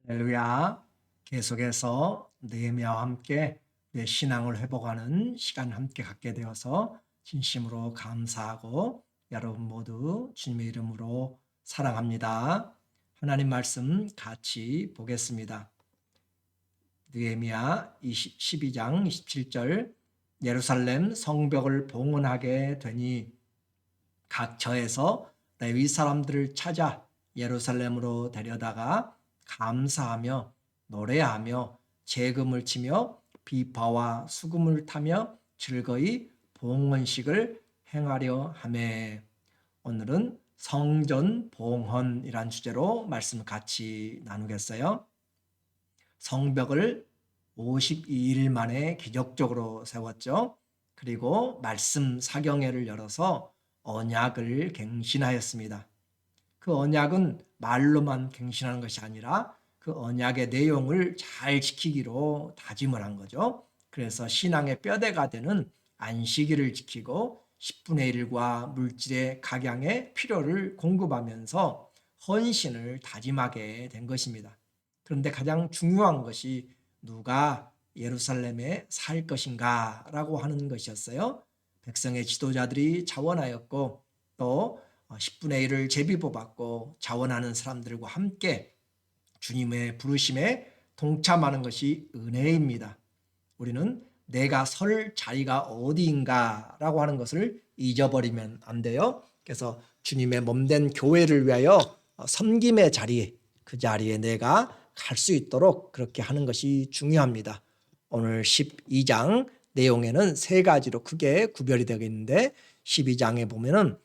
할렐루야. 계속해서 느헤미야와 함께 내 신앙을 회복하는 시간 함께 갖게 되어서 진심으로 감사하고 여러분 모두 주님의 이름으로 사랑합니다. 하나님 말씀 같이 보겠습니다. 느헤미야 12장 27절 예루살렘 성벽을 봉헌하게 되니 각 처에서 레위 사람들을 찾아 예루살렘으로 데려다가 감사하며 노래하며 재금을 치며 비파와 수금을 타며 즐거이 봉헌식을 행하려 하매. 오늘은 성전 봉헌이란 주제로 말씀 같이 나누겠어요. 성벽을 52일 만에 기적적으로 세웠죠. 그리고 말씀 사경회를 열어서 언약을 갱신하였습니다. 그 언약은 말로만 갱신하는 것이 아니라 그 언약의 내용을 잘 지키기로 다짐을 한 거죠. 그래서 신앙의 뼈대가 되는 안식일을 지키고 10분의 1과 물질의 각양의 필요를 공급하면서 헌신을 다짐하게 된 것입니다. 그런데 가장 중요한 것이 누가 예루살렘에 살 것인가 라고 하는 것이었어요. 백성의 지도자들이 자원하였고 또 10분의 1을 제비로 받고 자원하는 사람들과 함께 주님의 부르심에 동참하는 것이 은혜입니다. 우리는 내가 설 자리가 어디인가 라고 하는 것을 잊어버리면 안 돼요. 그래서 주님의 몸된 교회를 위하여 섬김의 자리, 그 자리에 내가 갈 수 있도록 그렇게 하는 것이 중요합니다. 오늘 12장 내용에는 세 가지로 크게 구별이 되겠는데 12장에 보면은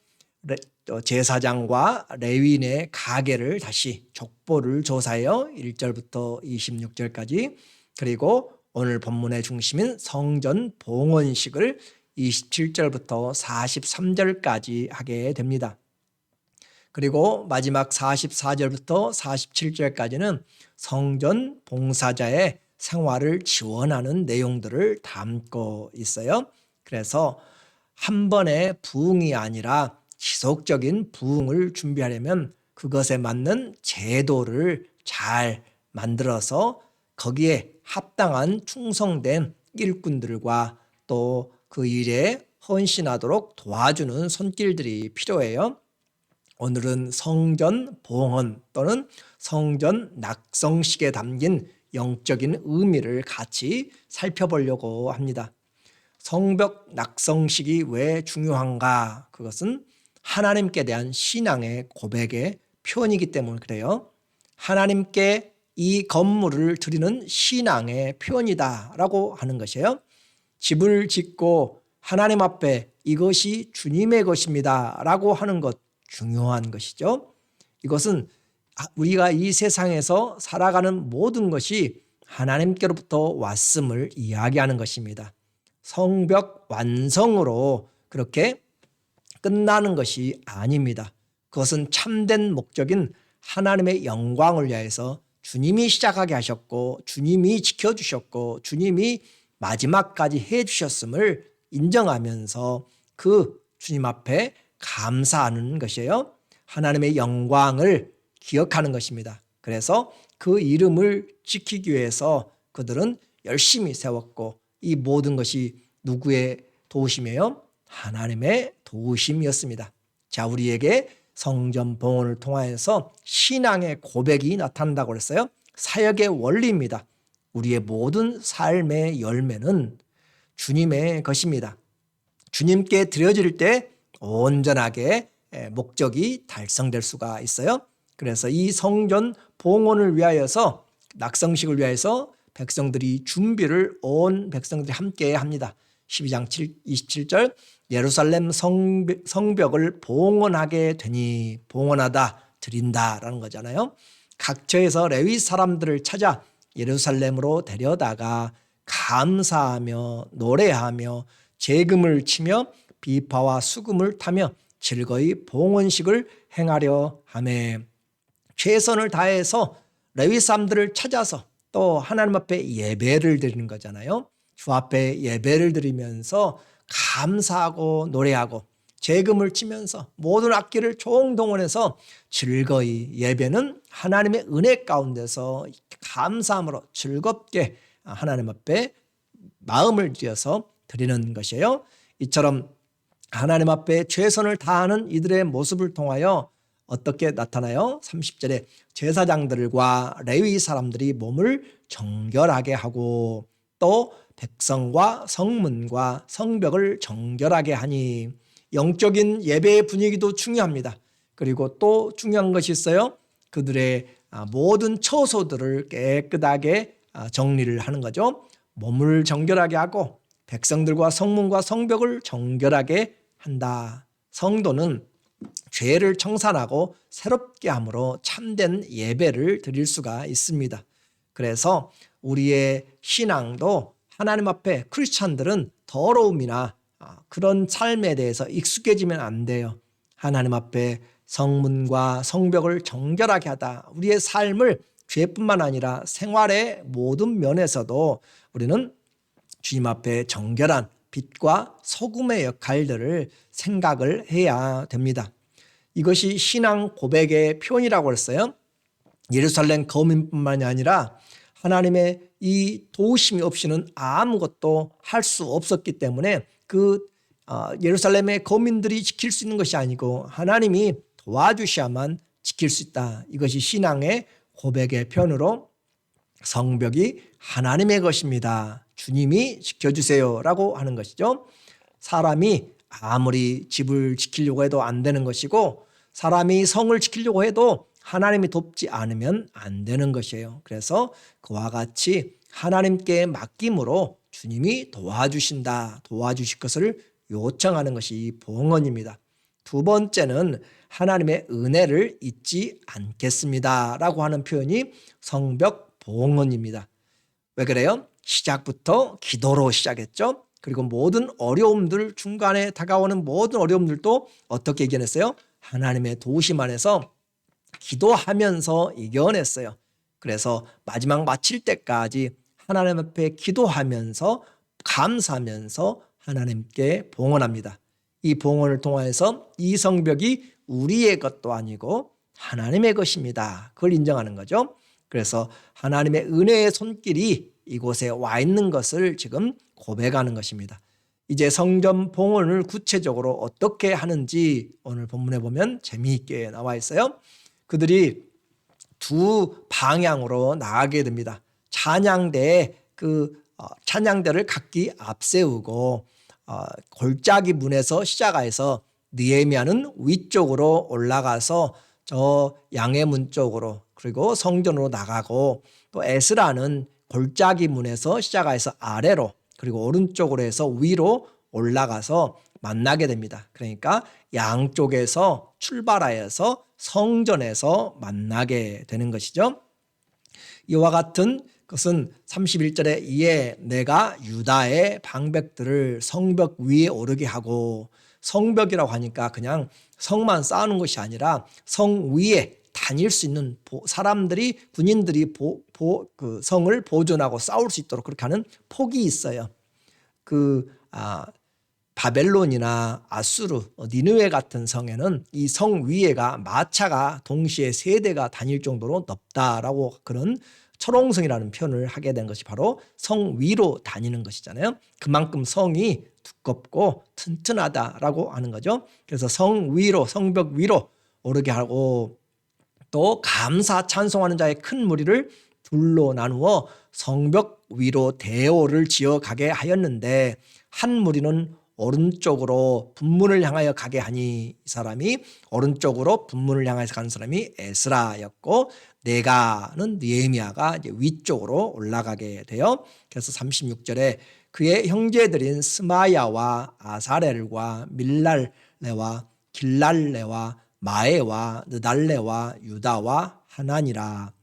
제사장과 레위인의 가계를 다시 족보를 조사해요. 1절부터 26절까지. 그리고 오늘 본문의 중심인 성전 봉헌식을 27절부터 43절까지 하게 됩니다. 그리고 마지막 44절부터 47절까지는 성전 봉사자의 생활을 지원하는 내용들을 담고 있어요. 그래서 한 번의 부흥이 아니라 지속적인 부흥을 준비하려면 그것에 맞는 제도를 잘 만들어서 거기에 합당한 충성된 일꾼들과 또 그 일에 헌신하도록 도와주는 손길들이 필요해요. 오늘은 성전 봉헌 또는 성전 낙성식에 담긴 영적인 의미를 같이 살펴보려고 합니다. 성벽 낙성식이 왜 중요한가? 그것은 하나님께 대한 신앙의 고백의 표현이기 때문에 그래요. 하나님께 이 건물을 드리는 신앙의 표현이다라고 하는 것이에요. 집을 짓고 하나님 앞에 이것이 주님의 것입니다 라고 하는 것 중요한 것이죠. 이것은 우리가 이 세상에서 살아가는 모든 것이 하나님께로부터 왔음을 이야기하는 것입니다. 성벽 완성으로 그렇게 끝나는 것이 아닙니다. 그것은 참된 목적인 하나님의 영광을 위해서 주님이 시작하게 하셨고 주님이 지켜주셨고 주님이 마지막까지 해주셨음을 인정하면서 그 주님 앞에 감사하는 것이에요. 하나님의 영광을 기억하는 것입니다. 그래서 그 이름을 지키기 위해서 그들은 열심히 세웠고 이 모든 것이 누구의 도우심이에요? 하나님의 도우심이었습니다. 자, 우리에게 성전 봉헌을 통하여서 신앙의 고백이 나타난다고 그랬어요. 사역의 원리입니다. 우리의 모든 삶의 열매는 주님의 것입니다. 주님께 드려질 때 온전하게 목적이 달성될 수가 있어요. 그래서 이 성전 봉헌을 위하여서 낙성식을 위하여서 백성들이 준비를 온 백성들이 함께 합니다. 12장 27절 예루살렘 성벽을 봉헌하게 되니 봉헌하다 드린다라는 거잖아요. 각처에서 레위 사람들을 찾아 예루살렘으로 데려다가 감사하며 노래하며 재금을 치며 비파와 수금을 타며 즐거이 봉헌식을 행하려 하매. 최선을 다해서 레위 사람들을 찾아서 또 하나님 앞에 예배를 드리는 거잖아요. 주 앞에 예배를 드리면서 감사하고 노래하고 재금을 치면서 모든 악기를 총동원해서 즐거이 예배는 하나님의 은혜 가운데서 감사함으로 즐겁게 하나님 앞에 마음을 들여서 드리는 것이에요. 이처럼 하나님 앞에 최선을 다하는 이들의 모습을 통하여 어떻게 나타나요? 30절에 제사장들과 레위 사람들이 몸을 정결하게 하고 또 백성과 성문과 성벽을 정결하게 하니, 영적인 예배의 분위기도 중요합니다. 그리고 또 중요한 것이 있어요. 그들의 모든 처소들을 깨끗하게 정리를 하는 거죠. 몸을 정결하게 하고 백성들과 성문과 성벽을 정결하게 한다. 성도는 죄를 청산하고 새롭게 함으로 참된 예배를 드릴 수가 있습니다. 그래서 우리의 신앙도 하나님 앞에, 크리스찬들은 더러움이나 그런 삶에 대해서 익숙해지면 안 돼요. 하나님 앞에 성문과 성벽을 정결하게 하다. 우리의 삶을 죄뿐만 아니라 생활의 모든 면에서도 우리는 주님 앞에 정결한 빛과 소금의 역할들을 생각을 해야 됩니다. 이것이 신앙 고백의 표현이라고 했어요. 예루살렘 거민뿐만이 아니라 하나님의 이 도우심이 없이는 아무것도 할 수 없었기 때문에 예루살렘의 거민들이 지킬 수 있는 것이 아니고 하나님이 도와주셔야만 지킬 수 있다. 이것이 신앙의 고백의 표현으로 성벽이 하나님의 것입니다. 주님이 지켜주세요 라고 하는 것이죠. 사람이 아무리 집을 지키려고 해도 안 되는 것이고, 사람이 성을 지키려고 해도 하나님이 돕지 않으면 안 되는 것이에요. 그래서 그와 같이 하나님께 맡김으로 주님이 도와주신다, 도와주실 것을 요청하는 것이 봉헌입니다. 두 번째는 하나님의 은혜를 잊지 않겠습니다 라고 하는 표현이 성벽 봉헌입니다. 왜 그래요? 시작부터 기도로 시작했죠. 그리고 모든 어려움들, 중간에 다가오는 모든 어려움들도 어떻게 이겨냈어요? 하나님의 도우심 안에서 기도하면서 이겨냈어요. 그래서 마지막 마칠 때까지 하나님 앞에 기도하면서 감사하면서 하나님께 봉헌합니다. 이 봉헌을 통해서 이 성벽이 우리의 것도 아니고 하나님의 것입니다. 그걸 인정하는 거죠. 그래서 하나님의 은혜의 손길이 이곳에 와 있는 것을 지금 고백하는 것입니다. 이제 성전 봉헌을 구체적으로 어떻게 하는지 오늘 본문에 보면 재미있게 나와 있어요. 그들이 두 방향으로 나가게 됩니다. 찬양대에 찬양대를 각기 앞세우고 골짜기 문에서 시작해서 느헤미야는 위쪽으로 올라가서 저 양의 문 쪽으로, 그리고 성전으로 나가고, 또 에스라는 골짜기 문에서 시작해서 아래로, 그리고 오른쪽으로 해서 위로 올라가서 만나게 됩니다. 그러니까 양쪽에서 출발하여서 성전에서 만나게 되는 것이죠. 이와 같은 것은 31절에 이에 내가 유다의 방백들을 성벽 위에 오르게 하고, 성벽이라고 하니까 그냥 성만 쌓는 것이 아니라 성 위에 다닐 수 있는 사람들이, 군인들이 그 성을 보존하고 싸울 수 있도록 그렇게 하는 폭이 있어요. 바벨론이나 아수르, 니느웨 같은 성에는 이 성 위에가 마차가 동시에 3대가 다닐 정도로 넓다라고, 그런 철옹성이라는 표현을 하게 된 것이 바로 성 위로 다니는 것이잖아요. 그만큼 성이 두껍고 튼튼하다라고 하는 거죠. 그래서 성 위로, 성벽 위로 오르게 하고, 또 감사 찬송하는 자의 큰 무리를 둘로 나누어 성벽 위로 대오를 지어가게 하였는데, 한 무리는 오른쪽으로 분문을 향하여 가게 하니, 이 사람이 오른쪽으로 분문을 향해서 가는 사람이 에스라였고, 네가는 느헤미야가 이제 위쪽으로 올라가게 돼요. 그래서 36절에 그의 형제들인 스마야와 아사렐과 밀랄레와 길랄레와 마에와 느달레와 유다와 하나니라.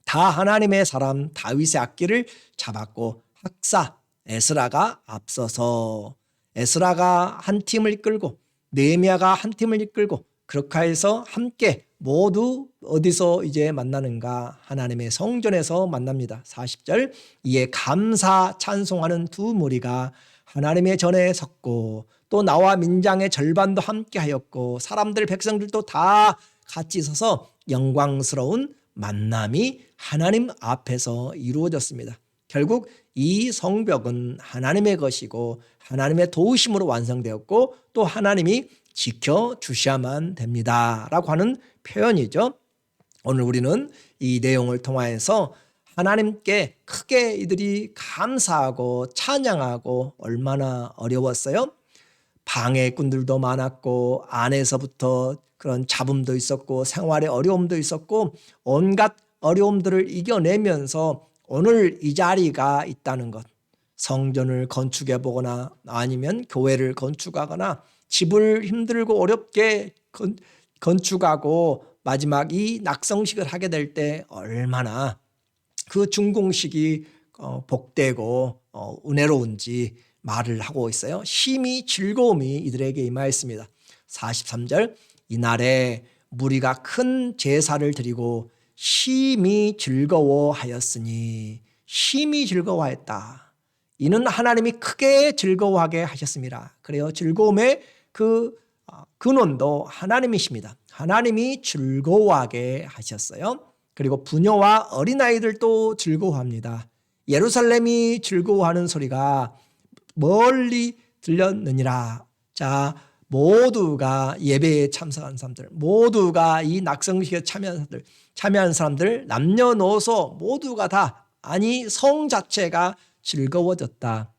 다 하나님의 사람 다윗의 악기를 잡았고, 학사 에스라가 앞서서, 에스라가 한 팀을 이끌고 느헤미야가 한 팀을 이끌고, 그렇게 해서 함께 모두 어디서 이제 만나는가? 하나님의 성전에서 만납니다. 40절 이에 감사 찬송하는 두 무리가 하나님의 전에 섰고, 또 나와 민장의 절반도 함께 하였고 사람들 백성들도 다 같이 있어서 영광스러운 만남이 하나님 앞에서 이루어졌습니다. 결국 이 성벽은 하나님의 것이고 하나님의 도우심으로 완성되었고 또 하나님이 지켜주셔야만 됩니다 라고 하는 표현이죠. 오늘 우리는 이 내용을 통하여서 하나님께 크게 이들이 감사하고 찬양하고 얼마나 어려웠어요. 방해꾼들도 많았고 안에서부터 그런 잡음도 있었고 생활의 어려움도 있었고 온갖 어려움들을 이겨내면서 오늘 이 자리가 있다는 것, 성전을 건축해 보거나 아니면 교회를 건축하거나 집을 힘들고 어렵게 건축하고 마지막 이 낙성식을 하게 될 때 얼마나 그 준공식이 복되고 은혜로운지 말을 하고 있어요. 심히 즐거움이 이들에게 임하였습니다. 43절 이날에 무리가 큰 제사를 드리고 심히 즐거워하였으니 심히 즐거워했다. 이는 하나님이 크게 즐거워하게 하셨습니다. 그래요. 즐거움의 그 근원도 하나님이십니다. 하나님이 즐거워하게 하셨어요. 그리고 부녀와 어린아이들도 즐거워합니다. 예루살렘이 즐거워하는 소리가 멀리 들렸느니라. 자, 모두가 예배에 참석한 사람들, 모두가 이 낙성식에 참여한 사람들, 남녀노소 모두가 다, 아니 성 자체가 즐거워졌다.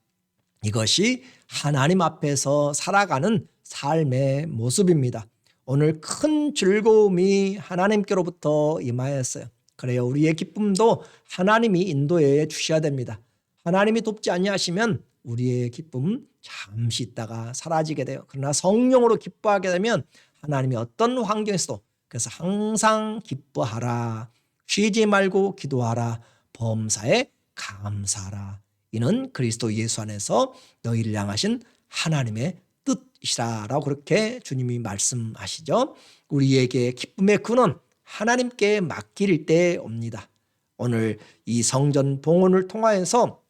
이것이 하나님 앞에서 살아가는 삶의 모습입니다. 오늘 큰 즐거움이 하나님께로부터 임하였어요. 그래요. 우리의 기쁨도 하나님이 인도해 주셔야 됩니다. 하나님이 돕지 아니하시면 우리의 기쁨 잠시 있다가 사라지게 돼요. 그러나 성령으로 기뻐하게 되면 하나님이 어떤 환경에서도, 그래서 항상 기뻐하라, 쉬지 말고 기도하라, 범사에 감사하라. 이는 그리스도 예수 안에서 너희를 향하신 하나님의 뜻이라라고 그렇게 주님이 말씀하시죠. 우리에게 기쁨의 근원 하나님께 맡길 때 옵니다. 오늘 이 성전 봉헌을 통하여서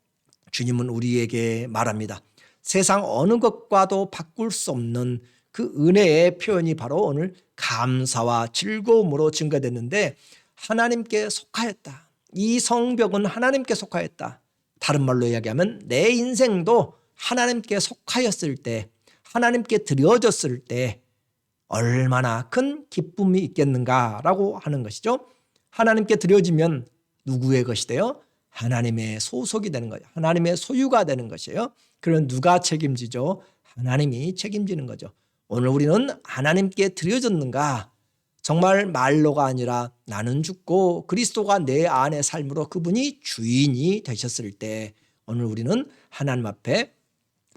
주님은 우리에게 말합니다. 세상 어느 것과도 바꿀 수 없는 그 은혜의 표현이 바로 오늘 감사와 즐거움으로 증거됐는데, 하나님께 속하였다. 이 성벽은 하나님께 속하였다. 다른 말로 이야기하면 내 인생도 하나님께 속하였을 때, 하나님께 드려졌을 때 얼마나 큰 기쁨이 있겠는가라고 하는 것이죠. 하나님께 드려지면 누구의 것이 돼요? 하나님의 소속이 되는 거죠. 하나님의 소유가 되는 것이에요. 그럼 누가 책임지죠? 하나님이 책임지는 거죠. 오늘 우리는 하나님께 드려졌는가? 정말 말로가 아니라 나는 죽고 그리스도가 내 안의 삶으로 그분이 주인이 되셨을 때 오늘 우리는 하나님 앞에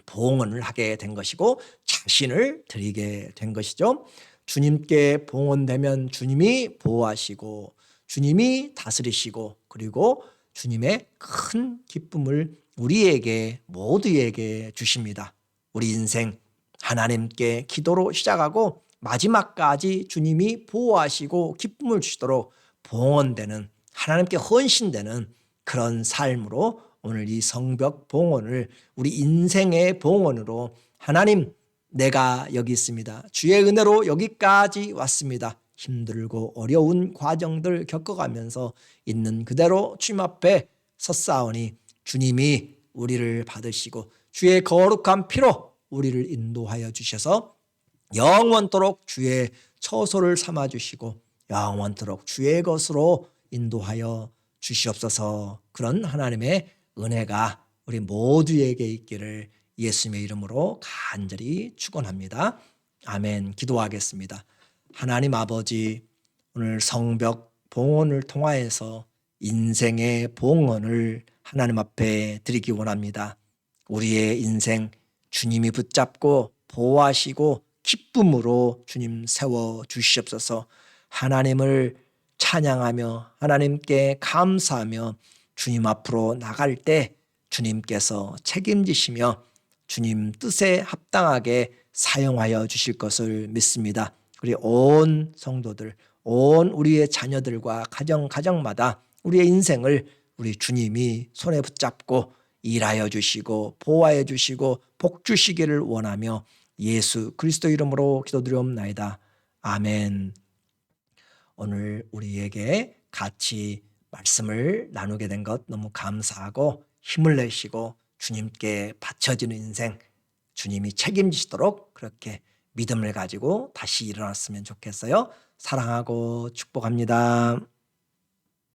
봉헌을 하게 된 것이고 자신을 드리게 된 것이죠. 주님께 봉헌되면 주님이 보호하시고 주님이 다스리시고 그리고 주님의 큰 기쁨을 우리에게 모두에게 주십니다. 우리 인생 하나님께 기도로 시작하고 마지막까지 주님이 보호하시고 기쁨을 주시도록 봉헌되는, 하나님께 헌신되는 그런 삶으로 오늘 이 성벽 봉헌을 우리 인생의 봉헌으로, 하나님 내가 여기 있습니다. 주의 은혜로 여기까지 왔습니다. 힘들고 어려운 과정들 겪어가면서 있는 그대로 주님 앞에 섰사오니 주님이 우리를 받으시고 주의 거룩한 피로 우리를 인도하여 주셔서 영원토록 주의 처소를 삼아주시고 영원토록 주의 것으로 인도하여 주시옵소서. 그런 하나님의 은혜가 우리 모두에게 있기를 예수님의 이름으로 간절히 축원합니다. 아멘. 기도하겠습니다. 하나님 아버지, 오늘 성벽 봉헌을 통하여서 인생의 봉헌을 하나님 앞에 드리기 원합니다. 우리의 인생 주님이 붙잡고 보호하시고 기쁨으로 주님 세워 주시옵소서. 하나님을 찬양하며 하나님께 감사하며 주님 앞으로 나갈 때 주님께서 책임지시며 주님 뜻에 합당하게 사용하여 주실 것을 믿습니다. 우리 온 성도들, 온 우리의 자녀들과 가정마다 우리의 인생을 우리 주님이 손에 붙잡고 일하여 주시고 보호하여 주시고 복 주시기를 원하며 예수 그리스도 이름으로 기도드리옵나이다. 아멘. 오늘 우리에게 같이 말씀을 나누게 된 것 너무 감사하고 힘을 내시고 주님께 바쳐지는 인생 주님이 책임지시도록 그렇게 믿음을 가지고 다시 일어났으면 좋겠어요. 사랑하고 축복합니다.